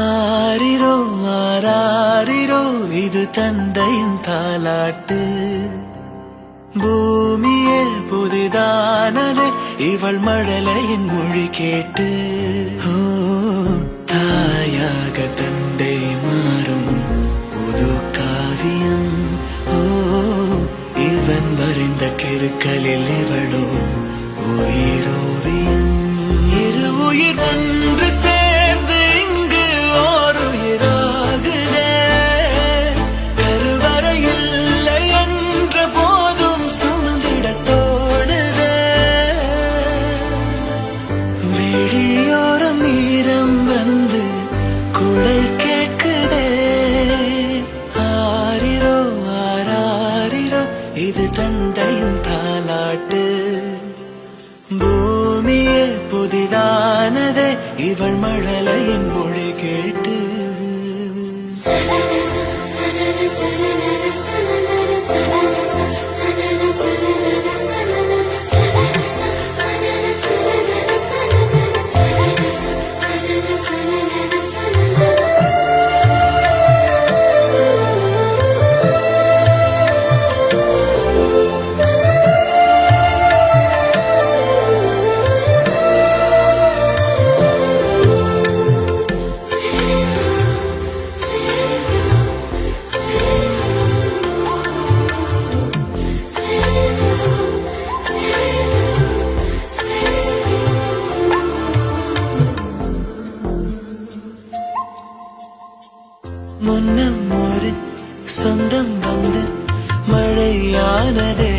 ஆரிரோ ஆராரிரோ இது தந்தையின் தாலாட்டு. பூமியே புதிதானது இவள் மழலையின் மொழி கேட்டு. ஓ தாயாக தந்தை மாறும் புது காவியம். ஓ இவன் வரைந்த கிறுக்கலில் இவளோ உயிரோவியம். இரு உயிர் ஒன்று சேர்ந்து இங்கு ஓர் உயிராகுதே. கருவறை இல்லை என்ற போதும் சுமந்திட தோணுதே. வெளியோரம் ஈரம் வந்து குடை கேட்குதே. ஆரிரோ ஆராரிரோ இது தந்தையின் தாலாட்டு. பூமியே புதிதானதே இவள் மழலையின் மொழி கேட்டு. முன்னம் ஒரு சொந்தம் வந்து மழையானதே.